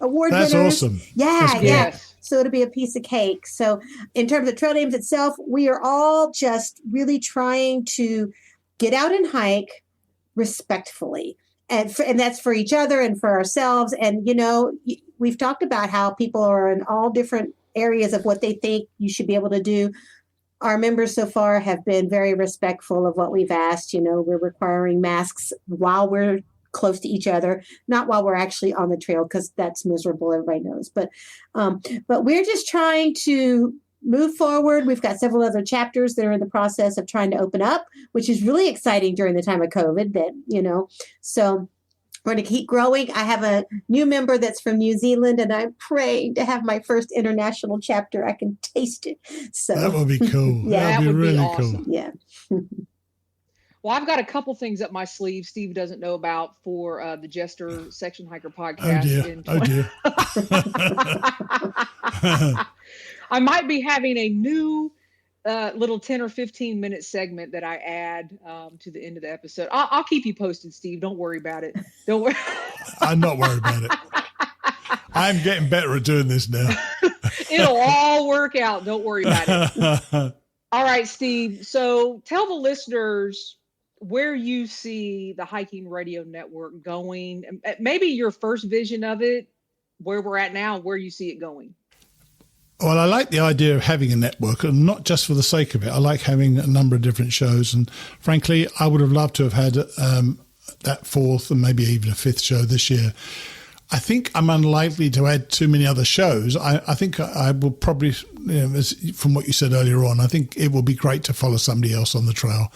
award winners. That's awesome. Yeah, yeah. So it'll be a piece of cake. So in terms of Trail Dames itself, we are all just really trying to get out and hike respectfully. And that's for each other and for ourselves. And, we've talked about how people are in all different areas of what they think you should be able to do. Our members so far have been very respectful of what we've asked. We're requiring masks while we're close to each other, not while we're actually on the trail, because that's miserable. Everybody knows. But we're just trying to move forward. We've got several other chapters that are in the process of trying to open up, which is really exciting during the time of COVID so we're going to keep growing. I have a new member that's from New Zealand, and I'm praying to have my first international chapter. I can taste it. So that would be cool. Yeah, that would be really awesome. cool. Yeah. Well, I've got a couple things up my sleeve Steve doesn't know about for the Jester Section Hiker podcast. Oh dear. I might be having a new little 10 or 15 minute segment that I add to the end of the episode. I'll keep you posted, Steve. Don't worry about it. Don't worry. I'm not worried about it. I'm getting better at doing this now. It'll all work out. Don't worry about it. All right, Steve. So tell the listeners where you see the Hiking Radio Network going, maybe your first vision of it, where we're at now, where you see it going. Well, I like the idea of having a network, and not just for the sake of it. I like having a number of different shows, and frankly, I would have loved to have had that fourth and maybe even a fifth show this year. I think I'm unlikely to add too many other shows. I think I will probably, from what you said earlier on, I think it will be great to follow somebody else on the trail.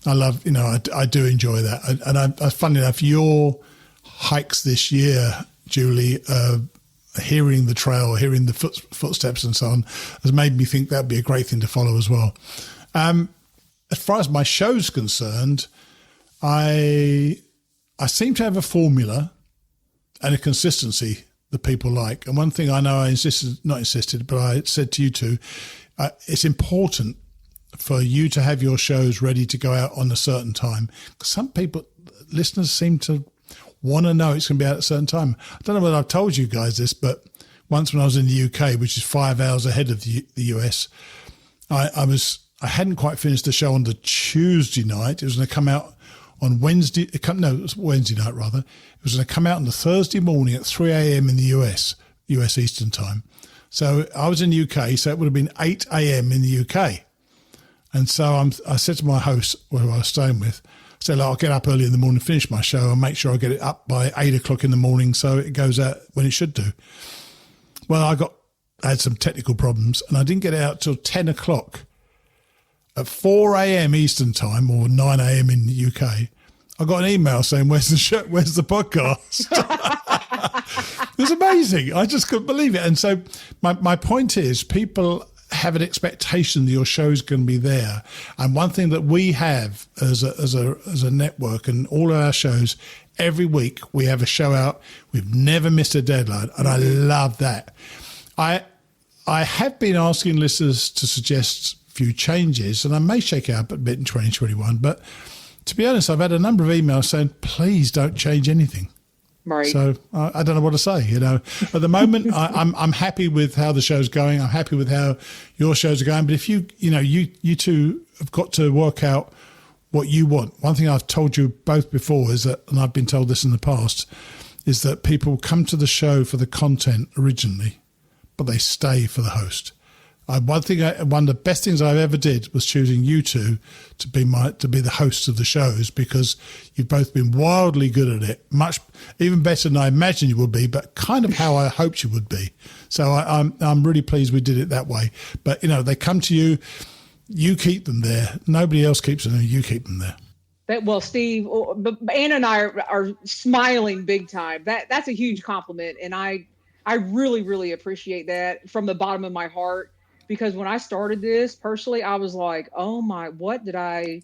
I love, I do enjoy that. And funny enough, your hikes this year, Julie, hearing the trail, hearing the footsteps and so on, has made me think that'd be a great thing to follow as well. As far as my show's concerned, I seem to have a formula and a consistency that people like. And one thing I know I but I said to you two, it's important for you to have your shows ready to go out on a certain time. Because some listeners seem to want to know it's going to be out at a certain time. I don't know whether I've told you guys this, but once when I was in the UK, which is 5 hours ahead of the US, I hadn't quite finished the show on the Tuesday night. It was going to come out on Wednesday. It was Wednesday night rather. It was going to come out on the Thursday morning at 3 a.m. in the US Eastern time. So I was in the UK, so it would have been 8 a.m. in the UK. And so I said to my host, who I was staying with, I said, I'll get up early in the morning, finish my show, and make sure I get it up by 8 o'clock in the morning so it goes out when it should do. Well, I had some technical problems, and I didn't get it out till 10 o'clock. At 4 a.m. Eastern time, or 9 a.m. in the UK, I got an email saying, where's the show? Where's the podcast? It was amazing. I just couldn't believe it. And so my point is, people have an expectation that your show's going to be there. And one thing that we have as a network, and all of our shows, every week we have a show out. We've never missed a deadline, and I love that. I have been asking listeners to suggest a few changes, and I may shake it up a bit in 2021. But to be honest, I've had a number of emails saying, please don't change anything. Right. So I don't know what to say. At the moment, I'm happy with how the show's going. I'm happy with how your shows are going. But if you two have got to work out what you want. One thing I've told you both before is that, and I've been told this in the past, is that people come to the show for the content originally, but they stay for the host. One of the best things I ever did was choosing you two to be the hosts of the shows, because you've both been wildly good at it, much even better than I imagined you would be, but kind of how I hoped you would be. So I'm really pleased we did it that way. But they come to you, you keep them there. Nobody else keeps them. You keep them there. Well, Steve, Anna and I are smiling big time. That's a huge compliment, and I really, really appreciate that from the bottom of my heart. Because when I started this, personally, I was like, "Oh my, what did I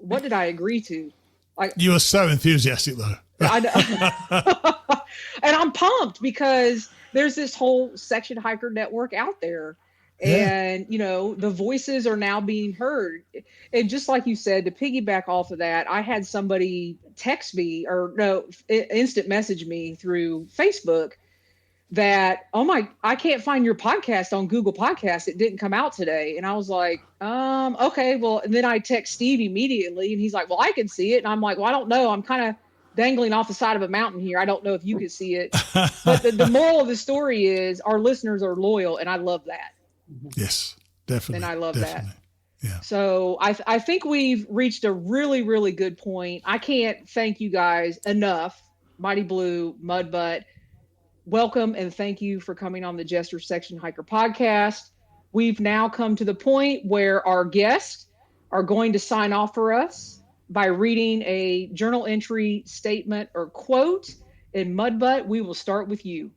agree to?" Like, you were so enthusiastic, though. I know. And I'm pumped because there's this whole Section Hiker network out there, and the voices are now being heard. And just like you said, to piggyback off of that, I had somebody text me instant message me through Facebook that, I can't find your podcast on Google Podcasts. It didn't come out today. And I was like, okay, well, and then I text Steve immediately, and he's like, well, I can see it. And I'm like, well, I don't know. I'm kind of dangling off the side of a mountain here. I don't know if you can see it. But the moral of the story is our listeners are loyal, and I love that. Yes, definitely. And I love that. Yeah. So I think we've reached a really, really good point. I can't thank you guys enough Mighty Blue, Mudbutt, welcome and thank you for coming on the Jester Section Hiker podcast. We've now come to the point where our guests are going to sign off for us by reading a journal entry, statement, or quote. And Mudbutt, we will start with you.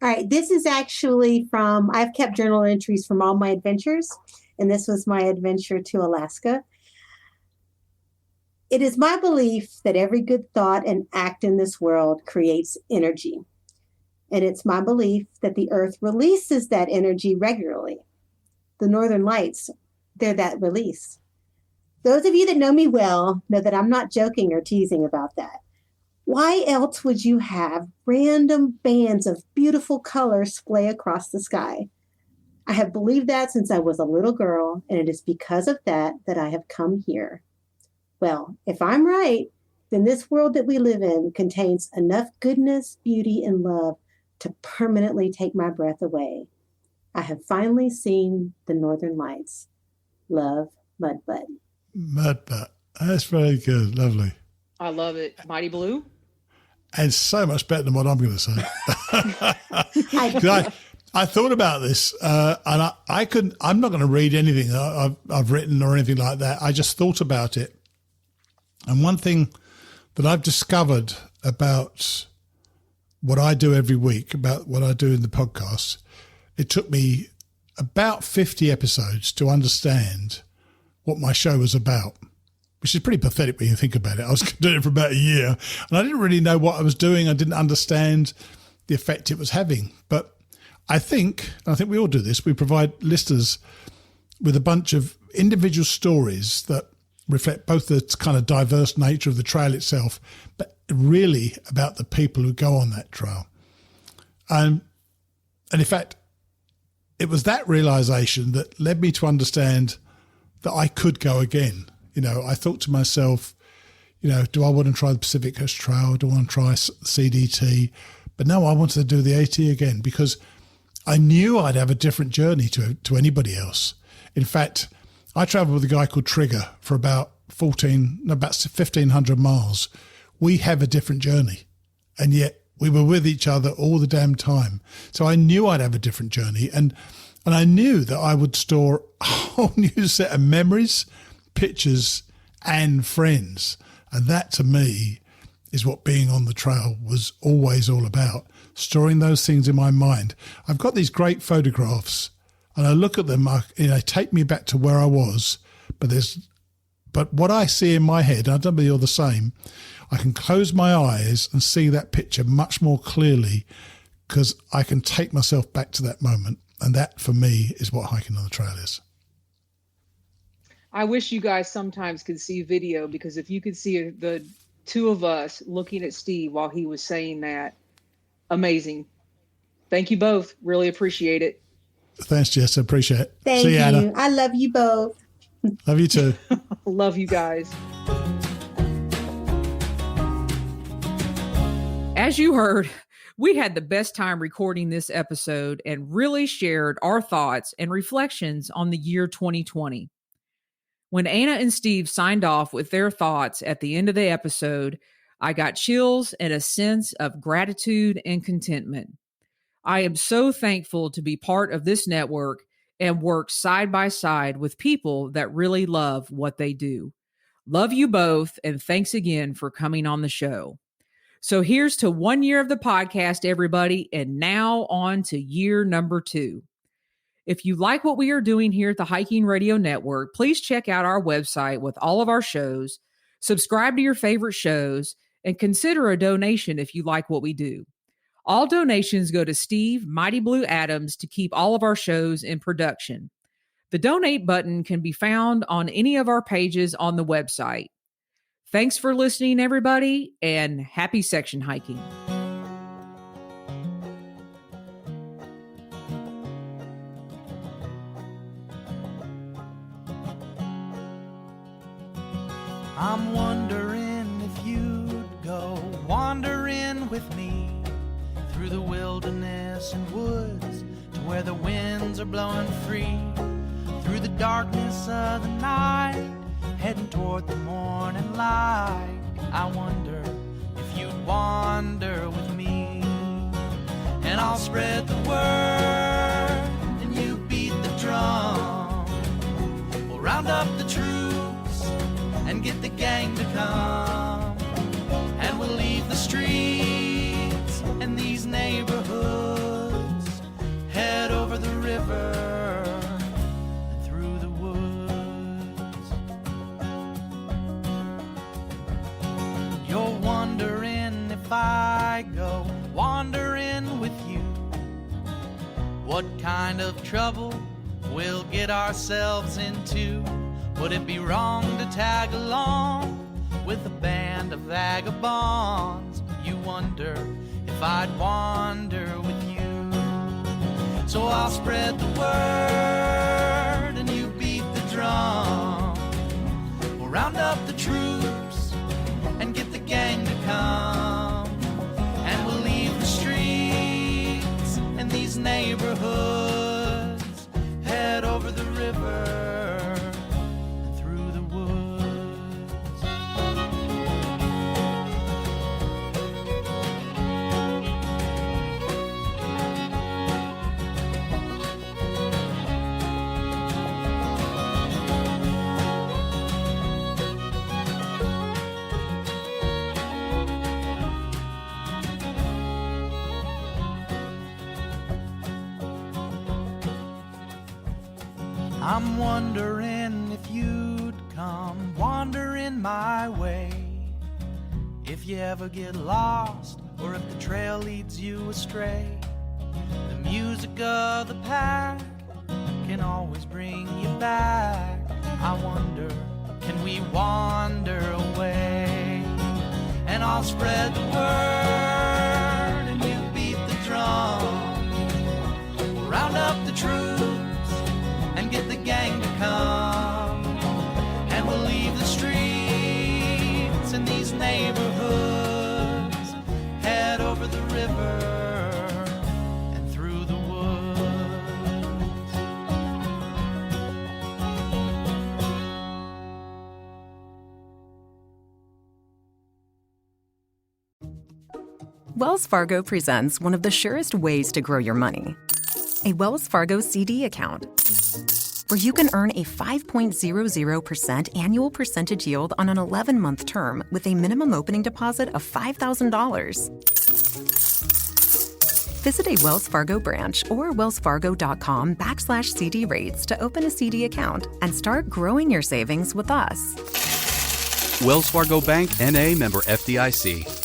All right, this is actually from, I've kept journal entries from all my adventures, and this was my adventure to Alaska. It is my belief that every good thought and act in this world creates energy. And it's my belief that the earth releases that energy regularly. The Northern Lights, they're that release. Those of you that know me well know that I'm not joking or teasing about that. Why else would you have random bands of beautiful colors splay across the sky? I have believed that since I was a little girl, and it is because of that that I have come here. Well, if I'm right, then this world that we live in contains enough goodness, beauty, and love to permanently take my breath away. I have finally seen the Northern Lights. Love, Mudbutt. Mudbutt. That's very good. Lovely. I love it. Mighty Blue? And so much better than what I'm going to say. I thought about this, and I'm not going to read anything I've written or anything like that. I just thought about it. And one thing that I've discovered about what I do every week, about what I do in the podcast, it took me about 50 episodes to understand what my show was about, which is pretty pathetic when you think about it. I was doing it for about a year, and I didn't really know what I was doing. I didn't understand the effect it was having. But I think we all do this, we provide listeners with a bunch of individual stories that reflect both the kind of diverse nature of the trail itself, but really about the people who go on that trail. And in fact, it was that realization that led me to understand that I could go again. You know, I thought to myself, you know, do I want to try the Pacific Coast Trail? Do I want to try CDT? But no, I wanted to do the AT again because I knew I'd have a different journey to anybody else. In fact, I travelled with a guy called Trigger for about 1,500 miles. We have a different journey, and yet we were with each other all the damn time. So I knew I'd have a different journey, and I knew that I would store a whole new set of memories, pictures, and friends. And that, to me, is what being on the trail was always all about, storing those things in my mind. I've got these great photographs, and I look at them, they take me back to where I was, but what I see in my head, and I don't know if you're the same, I can close my eyes and see that picture much more clearly because I can take myself back to that moment. And that, for me, is what hiking on the trail is. I wish you guys sometimes could see video, because if you could see the two of us looking at Steve while he was saying that, amazing. Thank you both. Really appreciate it. Thanks, Jess. I appreciate it. Thank See you, you. Anna. I love you both. Love you too. Love you guys. As you heard, we had the best time recording this episode and really shared our thoughts and reflections on the year 2020. When Anna and Steve signed off with their thoughts at the end of the episode, I got chills and a sense of gratitude and contentment. I am so thankful to be part of this network and work side by side with people that really love what they do. Love you both, and thanks again for coming on the show. So here's to 1 year of the podcast, everybody, and now on to year number 2. If you like what we are doing here at the Hiking Radio Network, please check out our website with all of our shows, subscribe to your favorite shows, and consider a donation if you like what we do. All donations go to Steve Mighty Blue Adams to keep all of our shows in production. The donate button can be found on any of our pages on the website. Thanks for listening, everybody, and happy section hiking. I'm wondering if you'd go wandering with me through the wilderness and woods to where the winds are blowing free, through the darkness of the night, heading toward the morning light. I wonder if you'd and I'll spread the word, and you beat the drum. We'll round up the troops and get the gang to come, and we'll leave the streets and these neighborhoods, head over the river and through the woods. You're wondering if I go wandering with you, what kind of trouble we'll get ourselves into. Would it be wrong to tag along with a band of vagabonds? You wonder if I'd wander with you. So I'll spread the word and you beat the drum. We'll round up the troops and get the gang to come, and we'll leave the streets and these neighborhoods, head over the river and through the woods. I'm wondering if you'd come wandering my way, if you ever get lost or if the trail leads you astray. The music of the pack can always bring you back. I wonder, can we wander away? And I'll spread the word and you beat the drum. We'll round up the troops and get the gang to come, and we'll leave the streets and these neighborhoods, head over the river and through the woods. Wells Fargo presents one of the surest ways to grow your money, a Wells Fargo CD account, where you can earn a 5.00% annual percentage yield on an 11-month term with a minimum opening deposit of $5,000. Visit a Wells Fargo branch or wellsfargo.com/CD rates to open a CD account and start growing your savings with us. Wells Fargo Bank, N.A., member FDIC.